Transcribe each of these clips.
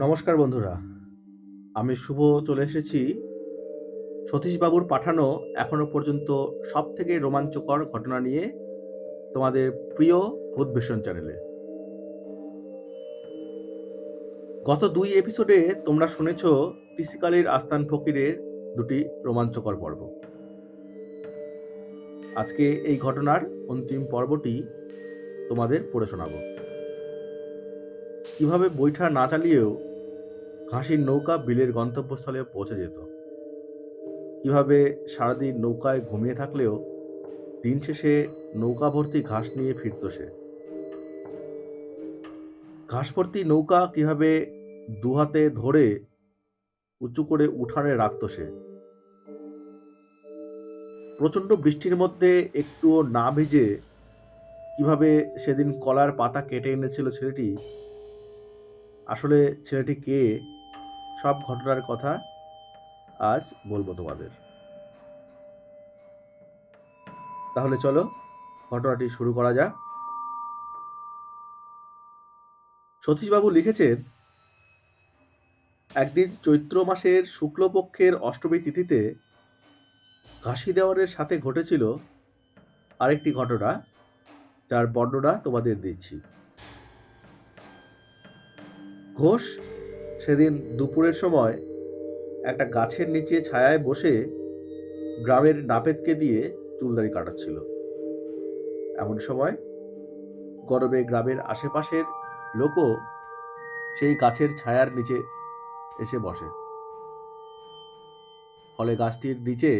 নমস্কার বন্ধুরা, আমি শুভ চলে এসেছি সতীশবাবুর পাঠানো এখনো পর্যন্ত সবথেকে রোমাঞ্চকর ঘটনা নিয়ে তোমাদের প্রিয় ভূতভীষণ চ্যানেলে। গত ২ এপিসোডে তোমরা শুনেছ পিসিকালির আস্তান ফকিরের দুটি রোমাঞ্চকর পর্ব। আজকে এই ঘটনার অন্তিম পর্বটি তোমাদের পড়ে শোনাবো। কিভাবে বৈঠা না চালিয়েও ঘাসির নৌকা বিলের গন্তব্যস্থলে পৌঁছে যেত, কিভাবে সারাদিন নৌকায় ঘুমিয়ে থাকলেও দিন শেষে নৌকা ভর্তি ঘাস নিয়ে ফিরত সে। ঘাস ভর্তি নৌকা কিভাবে দুহাতে ধরে উঁচু করে উঠানে রাখত সে। প্রচণ্ড বৃষ্টির মধ্যে একটুও না ভিজে কিভাবে সেদিন কলার পাতা কেটে এনেছিল ছেলেটি। আসলে ছেলেটি কে, সব ঘটনার কথা আজ বলবো তোমাদের। তাহলে চলো ঘটনাটি শুরু করা যাক। সতীশবাবু লিখেছেন, একদিন চৈত্র মাসের শুক্লপক্ষের অষ্টমী তিথিতে ঘাসি দেওয়ানের সাথে ঘটেছিল আরেকটি ঘটনা, যার বর্ণনা তোমাদের দিচ্ছি। ঘোষ সেদিন দুপুরের সময় একটা গাছের নিচে ছায়ায় বসে গ্রামের নাপিতকে দিয়ে চুলদাড়ি কাটাচ্ছিল। এমন সময় গরমে গ্রামের আশেপাশের লোকও সেই গাছের ছায়ার নিচে এসে বসে। ফলে গাছটির নিচে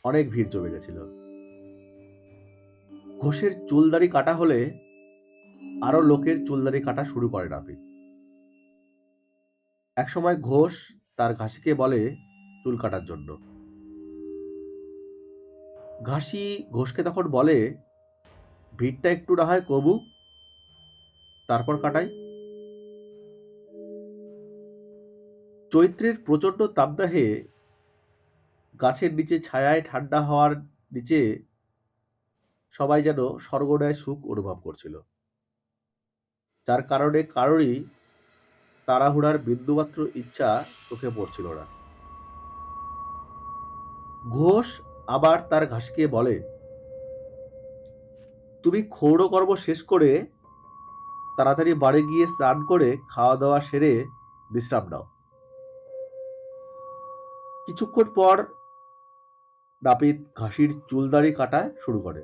অনেক ভিড় জমে গেছিল। ঘোষের চুলদাড়ি কাটা হলে আরো লোকের চুলদাড়ি কাটা শুরু করে নাপিত। একসময় ঘোষ তার ঘাসিকে বলে চুল কাটার জন্য। ঘাসি ঘোষকে তখন বলে, ভিড়টা একটু না হয় কমুক, তারপর কাটাই। চৈত্রের প্রচণ্ড তাপদাহে গাছের নিচে ছায়ায় ঠান্ডা হওয়ার নিচে সবাই যেন স্বর্গরায় সুখ অনুভব করছিল, যার কারণে কারোরই তাড়াহুড়ার বিন্দুমাত্র ইচ্ছা চোখে পড়ছিল না। ঘোষ আবার তার ঘাসকে বলে, তুমি ক্ষৌরকর্ম শেষ করে তাড়াতাড়ি বাড়ি গিয়ে স্নান করে খাওয়া দাওয়া সেরে বিশ্রাম নাও। কিছুক্ষণ পর নাপিত ঘাসির চুলদাড়ি কাটা শুরু করে।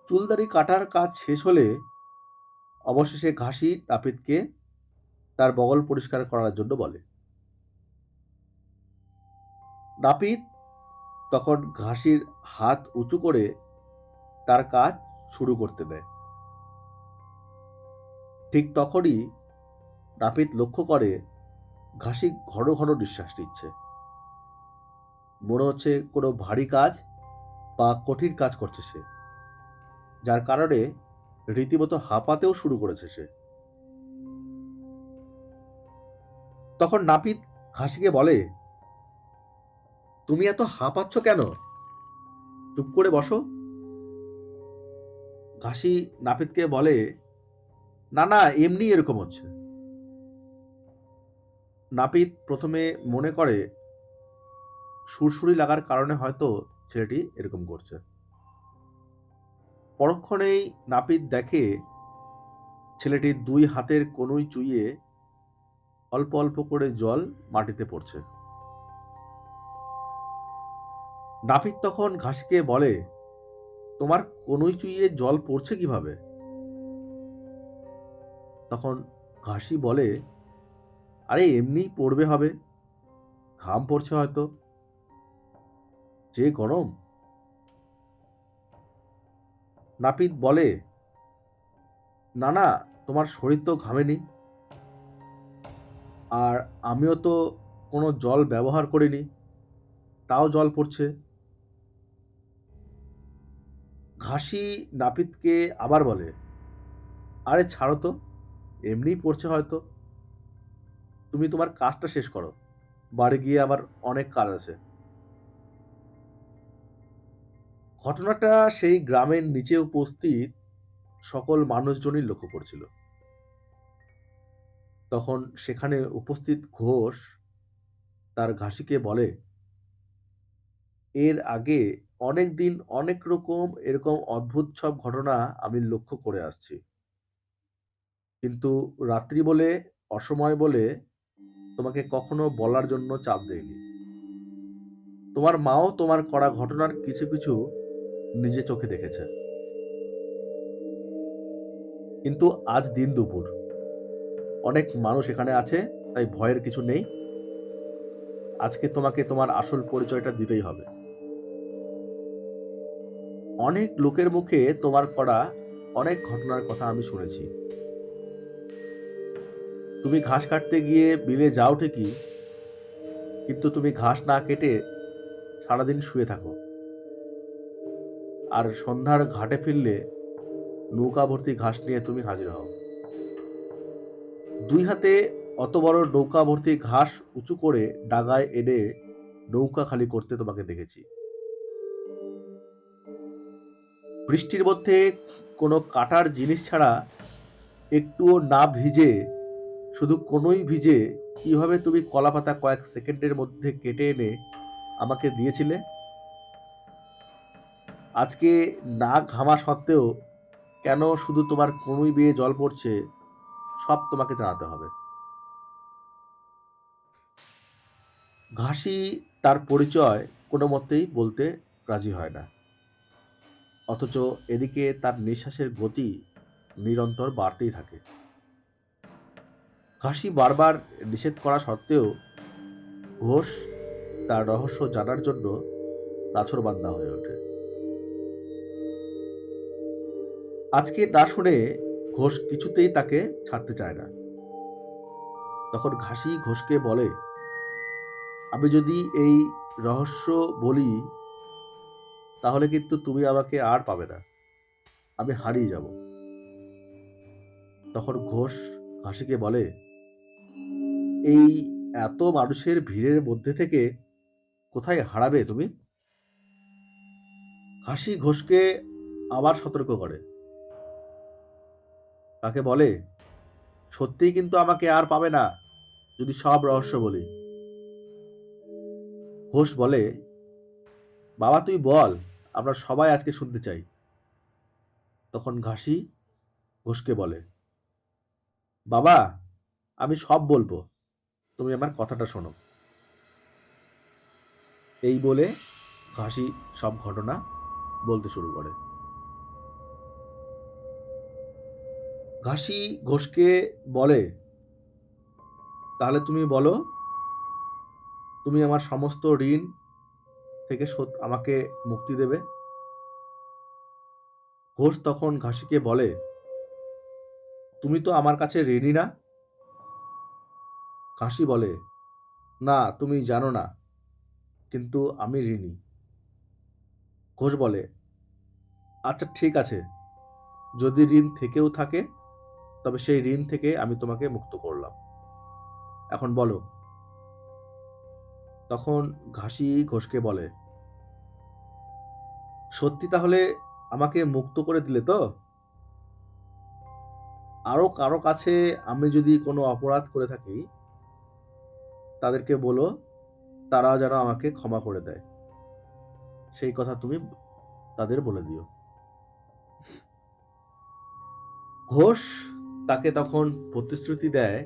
চুলদাড়ি কাটার কাজ শেষ হলে অবশেষে ঘাসি নাপিতকে তার বগল পরিষ্কার করার জন্য বলে। নাপিত তখন ঘাসির হাত উঁচু করে তার কাজ শুরু করতে দেয়। ঠিক তখনই নাপিত লক্ষ্য করে ঘাসি ঘন ঘন নিঃশ্বাস নিচ্ছে। মনে হচ্ছে কোনো ভারী কাজ বা কঠিন কাজ করছে সে, যার কারণে রীতিমতো হাঁপাতেও শুরু করেছে সে। তখন নাপিত ঘাসিকে বলে, তুমি এত হাঁপাচ্ছ কেন? চুপ করে বসো। ঘাসি নাপিতকে বলে, না না, এমনি এরকম হচ্ছে। নাপিত প্রথমে মনে করে সুরসুরি লাগার কারণে হয়তো ছেলেটি এরকম করছে। পরক্ষণেই নাপিত দেখে ছেলেটির দুই হাতের কনুই চুইয়ে অল্প অল্প করে জল মাটিতে পড়ছে। নাপিত তখন ঘাসিকে বলে, তোমার কনুই চুইয়ে জল পড়ছে কিভাবে? তখন ঘাসি বলে, আরে এমনিই পড়বে হবে, ঘাম পড়ছে হয়তো, যে গরম। নাপিত বলে, না না, তোমার শরীর তো ঘামেনি, আর আমিও তো কোনো জল ব্যবহার করিনি, তাও জল পড়ছে। ঘাসি নাপিতকে আবার বলে, আরে ছাড়ো তো, এমনিই পড়ছে হয়তো, তুমি তোমার কাজটা শেষ করো, বাড়ি গিয়ে আবার অনেক কাজ আছে। ঘটনাটা সেই গ্রামের নিচে উপস্থিত সকল মানুষজনই লক্ষ্য করছিল। তখন সেখানে উপস্থিত ঘোষ তার ঘাসিকে বলে, এর আগে অনেক দিন অনেক রকম এরকম অদ্ভুত সব ঘটনা আমি লক্ষ্য করে আসছি, কিন্তু রাত্রি বলে, অসময় বলে তোমাকে কখনো বলার জন্য চাপ দেয়নি। তোমার মাও তোমার করা ঘটনার কিছু কিছু নিজে চোখে দেখেছে, কিন্তু আজ দিন দুপুর অনেক মানুষ এখানে আছে, তাই ভয়ের কিছু নেই। আজকে তোমাকে তোমার আসল পরিচয়টা দিতেই হবে। অনেক লোকের মুখে তোমার করা অনেক ঘটনার কথা আমি শুনেছি। তুমি ঘাস কাটতে গিয়ে বিলে যাও ঠিকই, কিন্তু তুমি ঘাস না কেটে সারাদিন শুয়ে থাকো, আর সন্ধ্যার ঘাটে ফিরলে নৌকা ভর্তি ঘাস নিয়ে তুমি হাজির হও। দুই হাতে অত বড় নৌকা ভর্তি ঘাস উঁচু করে ডাগায় এনে নৌকা খালি করতে তোমাকে দেখেছি। বৃষ্টির মধ্যে কোনো কাটার জিনিস ছাড়া একটুও না ভিজে, শুধু কোনোই ভিজে কিভাবে তুমি কলাপাতা কয়েক সেকেন্ডের মধ্যে কেটে এনে আমাকে দিয়েছিলে, আজকে না ঘামা সত্ত্বেও কেন শুধু তোমার কনুই বেয়ে জল পড়ছে, সব তোমাকে জানাতে হবে। ঘাসি তার পরিচয় কোনো মতেই বলতে রাজি হয় না, অথচ এদিকে তার নিঃশ্বাসের গতি নিরন্তর বাড়তেই থাকে। ঘাসি বারবার নিষেধ করা সত্ত্বেও ঘোষ তার রহস্য জানার জন্য নাছোড়বান্দা হয়ে ওঠে। আজকে না শুনে ঘোষ কিছুতেই তাকে ছাড়তে চায় না। তখন ঘাসি ঘোষকে বলে, আমি যদি এই রহস্য বলি তাহলে কিন্তু তুমি আমাকে আর পাবে না, আমি হারিয়ে যাব। তখন ঘোষ ঘাসিকে বলে, এই এত মানুষের ভিড়ের মধ্যে থেকে কোথায় হারাবে তুমি? ঘাসি ঘোষকে আবার সতর্ক করে, তাকে বলে, সত্যিই কিন্তু আমাকে আর পাবে না যদি সব রহস্য বলি। ঘোষ বলে, বাবা তুই বল, আমরা সবাই আজকে শুনতে চাই। তখন ঘাসি ঘোষকে বলে, বাবা আমি সব বলবো, তুমি আমার কথাটা শোনো। এই বলে ঘাসি সব ঘটনা বলতে শুরু করে। ঘাসি ঘোষকে বলে, তাহলে তুমি বলো, তুমি আমার সমস্ত ঋণ থেকে আমাকে মুক্তি দেবে। ঘোষ তখন ঘাসিকে বলে, তুমি তো আমার কাছে ঋণী না। ঘাসি বলে, না তুমি জানো না, কিন্তু আমি ঋণী। ঘোষ বলে, আচ্ছা ঠিক আছে, যদি ঋণ থেকেও থাকে তবে সেই ঋণ থেকে আমি তোমাকে মুক্ত করলাম, এখন বলো। তখন ঘাসি ঘোষকে বলে, সত্যি তাহলে আমাকে মুক্ত করে দিলে তো? আরো কারো কাছে আমি যদি কোনো অপরাধ করে থাকি তাদেরকে বলো, তারা যেন আমাকে ক্ষমা করে দেয়, সেই কথা তুমি তাদের বলে দিও। ঘোষ তাকে তখন প্রতিশ্রুতি দেয়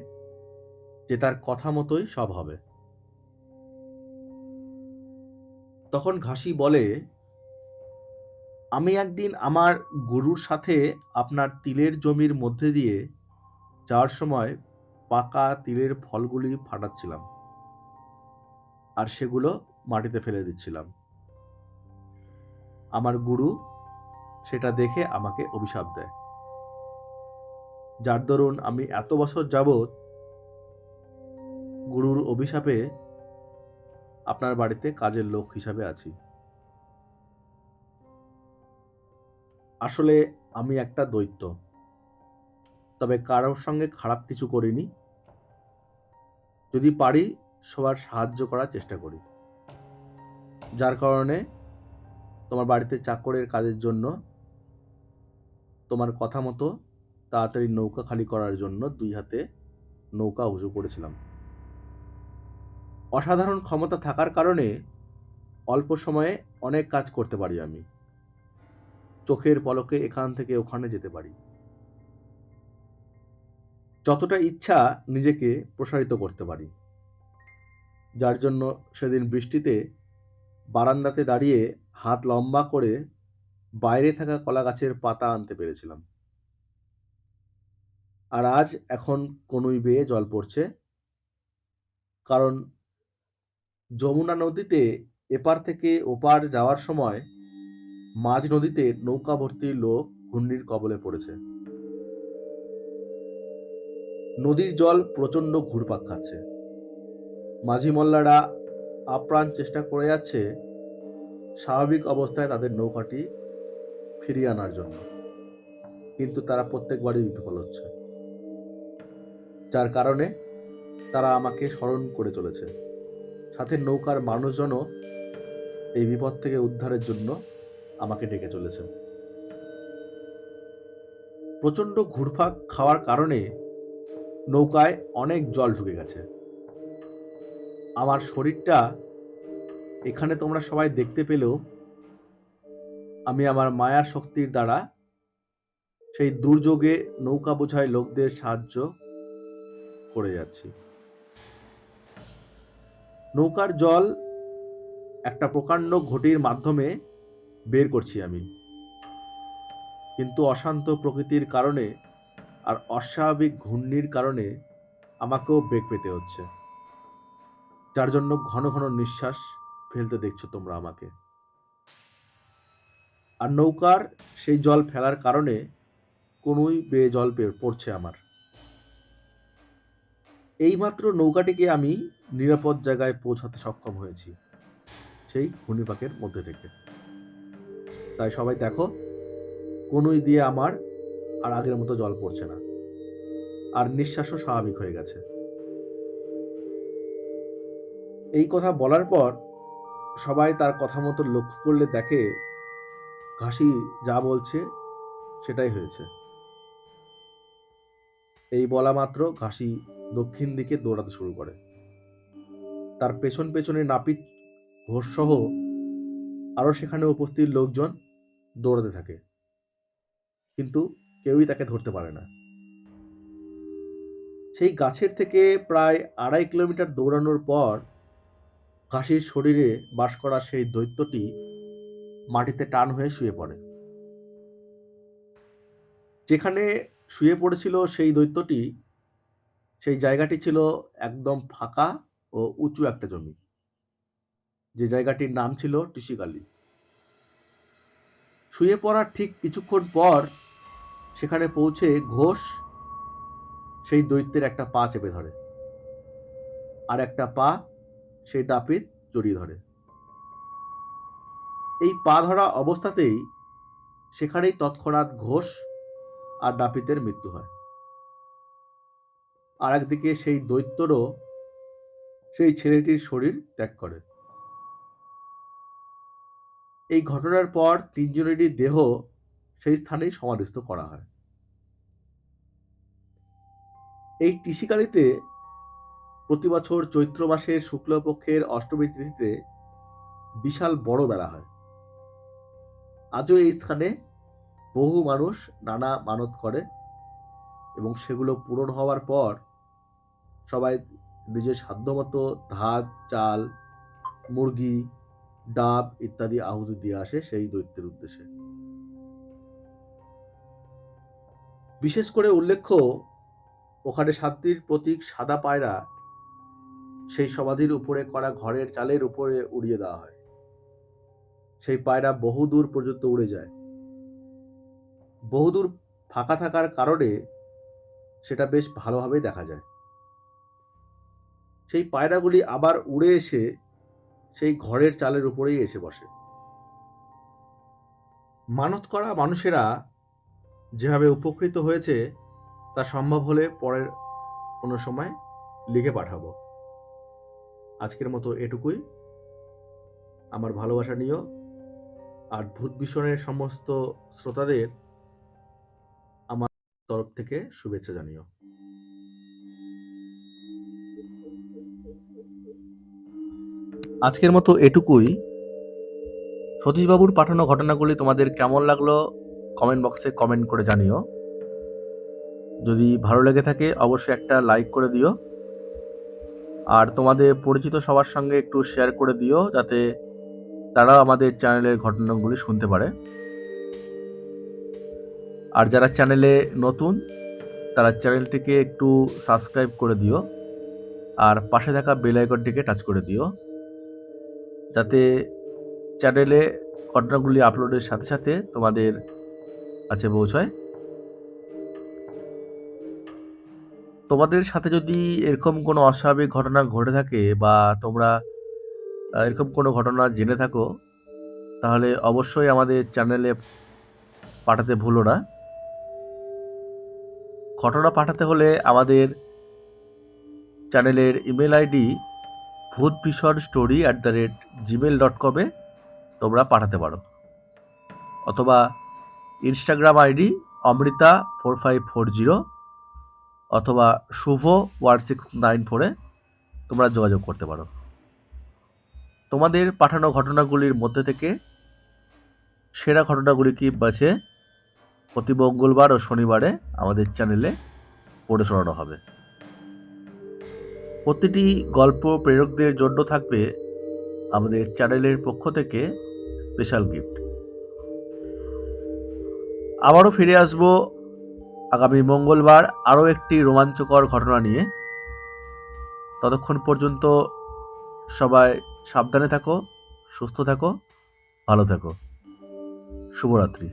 যে তার কথা মতোই সব হবে। তখন ঘাসি বলে, আমি একদিন আমার গরুর সাথে আপনার তিলের জমির মধ্যে দিয়ে যাওয়ার সময় পাকা তিলের ফলগুলি ফাটাচ্ছিলাম, আর সেগুলো মাটিতে ফেলে দিচ্ছিলাম। আমার গুরু সেটা দেখে আমাকে অভিশাপ দেয়, যার দরুন আমি এত বছর যাবৎ গুরুর অভিশাপে আপনার বাড়িতে কাজের লোক হিসাবে আছি। আসলে আমি একটা দৈত্য, তবে কারোর সঙ্গে খারাপ কিছু করিনি। যদি পারি সবার সাহায্য করার চেষ্টা করি, যার কারণে তোমার বাড়িতে চাকরের কাজের জন্য তোমার কথা মতো তাড়াতাড়ি নৌকা খালি করার জন্য দুই হাতে নৌকা উঁচু করেছিলাম। অসাধারণ ক্ষমতা থাকার কারণে অল্প সময়ে অনেক কাজ করতে পারি আমি। চোখের পলকে এখান থেকে ওখানে যেতে পারি। যতটা ইচ্ছা নিজেকে প্রসারিত করতে পারি। যার জন্য সেদিন বৃষ্টিতে বারান্দাতে দাঁড়িয়ে হাত লম্বা করে বাইরে থাকা কলা গাছের পাতা আনতে পেরেছিলাম। আর আজ এখন কনুই বেয়ে জল পড়ছে, কারণ যমুনা নদীতে এপার থেকে ওপার যাওয়ার সময় মাঝ নদীতে নৌকা ভর্তি লোক ঘূর্ণির কবলে পড়েছে। নদীর জল প্রচন্ড ঘুরপাক খাচ্ছে। মাঝি মোল্লারা আপ্রাণ চেষ্টা করে যাচ্ছে স্বাভাবিক অবস্থায় তাদের নৌকাটি ফিরিয়ে আনার জন্য, কিন্তু তারা প্রত্যেকবারই বিফল হচ্ছে। যার কারণে তারা আমাকে স্মরণ করে চলেছে। সাথে নৌকার মানুষজনও এই বিপদ থেকে উদ্ধারের জন্য আমাকে ডেকে চলেছে। প্রচন্ড ঘুরপাক খাওয়ার কারণে নৌকায় অনেক জল ঢুকে গেছে। আমার শরীরটা এখানে তোমরা সবাই দেখতে পেলেও আমি আমার মায়ার শক্তির দ্বারা সেই দুর্যোগে নৌকা বোঝাই লোকদের সাহায্য করে যাচ্ছি। নৌকার জল একটা প্রকাণ্ড ঘটির মাধ্যমে বের করছি আমি, কিন্তু অশান্ত প্রকৃতির কারণে আর অস্বাভাবিক ঘূর্ণির কারণে আমাকেও বেগ পেতে হচ্ছে, যার জন্য ঘন ঘন নিঃশ্বাস ফেলতে দেখছো তোমরা আমাকে। আর নৌকার সেই জল ফেলার কারণে কোনোই বেয়ে জল পড়ছে আমার। এইমাত্র নৌকাটিকে আমি নিরাপদ জায়গায় পৌঁছাতে সক্ষম হয়েছি সেই ঘূর্ণিপাকের মধ্যে থেকে। তাই সবাই দেখো, কোনোই দিয়ে আমার আর আগের মতো জল পড়ছে না, আর নিঃশ্বাসও স্বাভাবিক হয়ে গেছে। এই কথা বলার পর সবাই তার কথা মতো লক্ষ্য করলে দেখে ঘাসি যা বলছে সেটাই হয়েছে। এই বলা মাত্র ঘাসি দক্ষিণ দিকে দৌড়াতে শুরু করে। তার পেছন পেছনে নাপিত, ঘোষ সহ আরো সেখানে উপস্থিত লোকজন দৌড়াতে থাকে, কিন্তু কেউই তাকে ধরতে পারে না। সেই গাছের থেকে প্রায় 2.5 কিলোমিটার দৌড়ানোর পর ঘাসির শরীরে বাস করা সেই দৈত্যটি মাটিতে টান হয়ে শুয়ে পড়ে। যেখানে শুয়ে পড়েছিল সেই দৈত্যটি, সেই জায়গাটি ছিল একদম ফাঁকা ও উঁচু একটা জমি, যে জায়গাটির নাম ছিল টিসিকালি। শুয়ে পড়ার ঠিক কিছুক্ষণ পর সেখানে পৌঁছে ঘোষ সেই দৈত্যের একটা পা চেপে ধরে, আর একটা পা সেই নাপিত জড়িয়ে ধরে। এই পা ধরা অবস্থাতেই সেখানেই তৎক্ষণাৎ ঘোষ আর নাপিতের মৃত্যু হয়। আর একদিকে সেই দৈত্যরও সেই ছেলেটির শরীর ত্যাগ করে। এই ঘটনার পর তিনজনেরই দেহ সেই স্থানেই সমাধিস্থ করা হয়। এই টিসিকালিতে প্রতি বছর চৈত্র মাসের শুক্লপক্ষের অষ্টমী তিথিতে বিশাল বড় মেলা হয়। আজও এই স্থানে বহু মানুষ নানা মানত করে, এবং সেগুলো পূরণ হওয়ার পর সবাই নিজের সাধ্যমতো ধান, চাল, মুরগি, ডাব ইত্যাদি আহুতি দিয়ে আসে সেই দৈত্যের উদ্দেশ্যে। বিশেষ করে উল্লেখ্য, ওখানে শান্তির প্রতীক সাদা পায়রা সেই সমাধির উপরে করা ঘরের চালের উপরে উড়িয়ে দেওয়া হয়। সেই পায়রা বহুদূর পর্যন্ত উড়ে যায়। বহুদূর ফাঁকা থাকার কারণে সেটা বেশ ভালোভাবে দেখা যায়। সেই পায়রাগুলি আবার উড়ে এসে সেই ঘরের চালের উপরেই এসে বসে। মানত করা মানুষেরা যেভাবে উপকৃত হয়েছে তা সম্ভব হলে পরের কোনো সময় লিখে পাঠাবো। আজকের মতো এটুকুই। আমার ভালোবাসা নিও, আর ভূত ভীষণের সমস্ত শ্রোতাদের আমার তরফ থেকে শুভেচ্ছা জানিও। আজকের মতো এটুকুই। সতীশবাবুর পাঠানো ঘটনাগুলি তোমাদের কেমন লাগলো কমেন্ট বক্সে কমেন্ট করে জানিও। যদি ভালো লেগে থাকে অবশ্যই একটা লাইক করে দিও, আর তোমাদের পরিচিত সবার সঙ্গে একটু শেয়ার করে দিও, যাতে তারাও আমাদের চ্যানেলের ঘটনাগুলি শুনতে পারে। আর যারা চ্যানেলে নতুন তারা চ্যানেলটিকে একটু সাবস্ক্রাইব করে দিও, আর পাশে থাকা বেল আইকনটিকে টাচ করে দিও, যাতে চ্যানেলে ঘটনাগুলি আপলোডের সাথে সাথে তোমাদের কাছে পৌঁছায়। তোমাদের সাথে যদি এরকম কোনো অস্বাভাবিক ঘটনা ঘটে থাকে বা তোমরা এরকম কোনো ঘটনা জেনে থাকো, তাহলে অবশ্যই আমাদের চ্যানেলে পাঠাতে ভুলো না। ঘটনা পাঠাতে হলে আমাদের চ্যানেলের ইমেল আইডি bhutbhisonstory@gmail.com তোমরা পাঠাতে পারো, অথবা ইনস্টাগ্রাম আইডি অমৃতা4540 অথবা শুভ1694 তোমরা যোগাযোগ করতে পারো। তোমাদের পাঠানো ঘটনাগুলির মধ্যে থেকে সেরা ঘটনাগুলিকে বাছে প্রতি মঙ্গলবার ও শনিবারে আমাদের চ্যানেলে পড়ে শোনানো হবে। প্রতিটি গল্প প্রেরকদের জন্য থাকবে আমাদের চ্যানেলের পক্ষ থেকে স্পেশাল গিফট। আবারও ফিরে আসবো আগামী মঙ্গলবার আরও একটি রোমাঞ্চকর ঘটনা নিয়ে। ততক্ষণ পর্যন্ত সবাই সাবধানে থাকো, সুস্থ থাকো, ভালো থাকো। শুভরাত্রি।